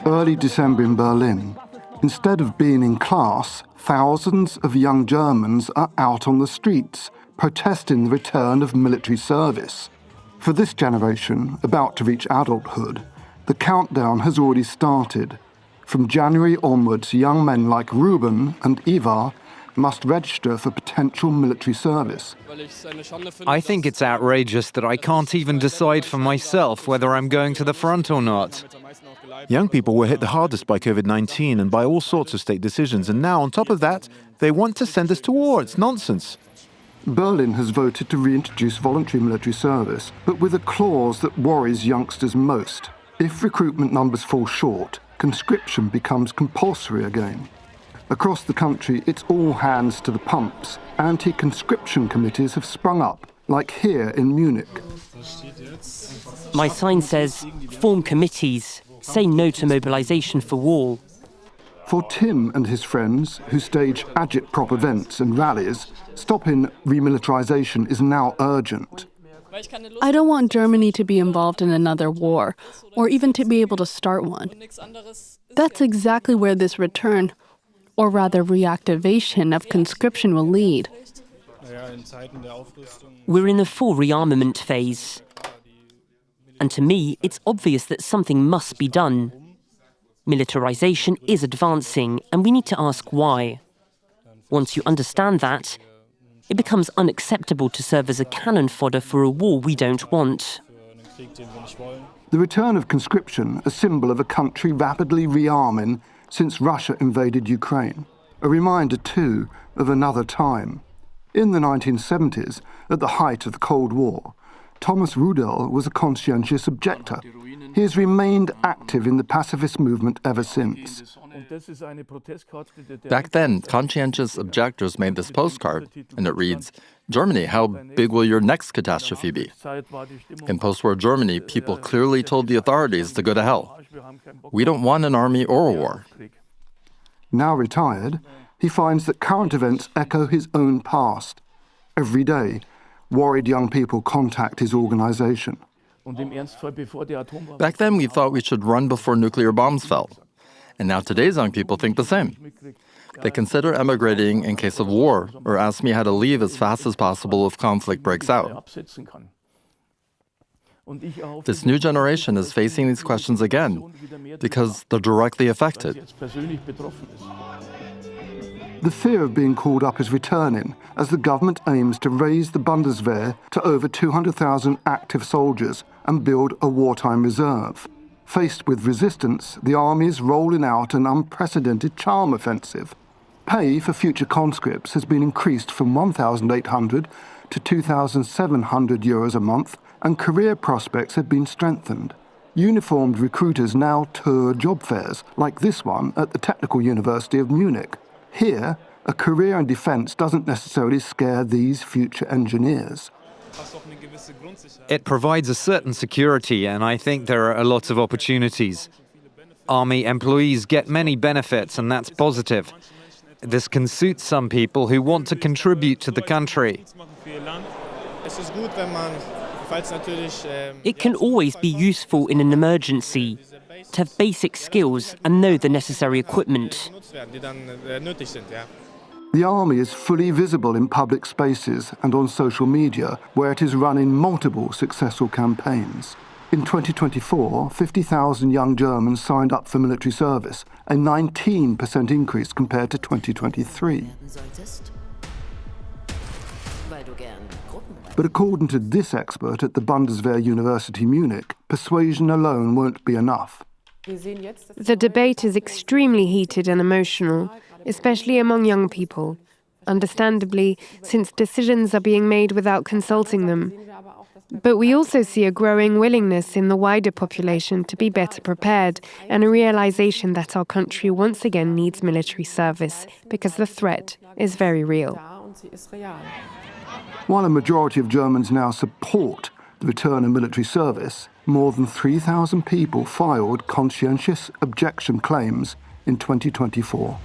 Early December in Berlin. Instead of being in class, thousands of young Germans are out on the streets, protesting the return of military service. For this generation, about to reach adulthood, the countdown has already started. From January onwards, young men like Ruben and Ivar must register for potential military service. I think it's outrageous that I can't even decide for myself whether I'm going to the front or not. Young people were hit the hardest by COVID-19 and by all sorts of state decisions, and now, on top of that, they want to send us to war. It's nonsense. Berlin has voted to reintroduce voluntary military service, but with a clause that worries youngsters most. If recruitment numbers fall short, conscription becomes compulsory again. Across the country, it's all hands to the pumps. Anti-conscription committees have sprung up, like here in Munich. My sign says, form committees, say no to mobilisation for war. For Tim and his friends, who stage agitprop events and rallies, stopping remilitarisation is now urgent. I don't want Germany to be involved in another war, or even to be able to start one. That's exactly where this return, or rather reactivation of conscription will lead. We're in the full rearmament phase. And to me, it's obvious that something must be done. Militarisation is advancing, and we need to ask why. Once you understand that, it becomes unacceptable to serve as a cannon fodder for a war we don't want. The return of conscription, a symbol of a country rapidly rearming since Russia invaded Ukraine. A reminder, too, of another time. In the 1970s, at the height of the Cold War, Thomas Rudel was a conscientious objector. He has remained active in the pacifist movement ever since. Back then, conscientious objectors made this postcard, and it reads, "Germany, how big will your next catastrophe be?" In post-war Germany, people clearly told the authorities to go to hell. We don't want an army or a war. Now retired, he finds that current events echo his own past. Every day, worried young people contact his organisation. Back then, we thought we should run before nuclear bombs fell. And now today's young people think the same. They consider emigrating in case of war, or ask me how to leave as fast as possible if conflict breaks out. This new generation is facing these questions again, because they're directly affected. The fear of being called up is returning as the government aims to raise the Bundeswehr to over 200,000 active soldiers and build a wartime reserve. Faced with resistance, the army is rolling out an unprecedented charm offensive. Pay for future conscripts has been increased from 1,800 to 2,700 euros a month, and career prospects have been strengthened. Uniformed recruiters now tour job fairs, like this one at the Technical University of Munich. Here, a career in defence doesn't necessarily scare these future engineers. It provides a certain security, and I think there are a lot of opportunities. Army employees get many benefits, and that's positive. This can suit some people who want to contribute to the country. It can always be useful in an emergency to have basic skills and know the necessary equipment. The army is fully visible in public spaces and on social media, where it is running multiple successful campaigns. In 2024, 50,000 young Germans signed up for military service, a 19% increase compared to 2023. But according to this expert at the Bundeswehr University Munich, persuasion alone won't be enough. The debate is extremely heated and emotional, especially among young people, understandably, since decisions are being made without consulting them. But we also see a growing willingness in the wider population to be better prepared, and a realization that our country once again needs military service, because the threat is very real. While a majority of Germans now support the return of military service, more than 3,000 people filed conscientious objection claims in 2024.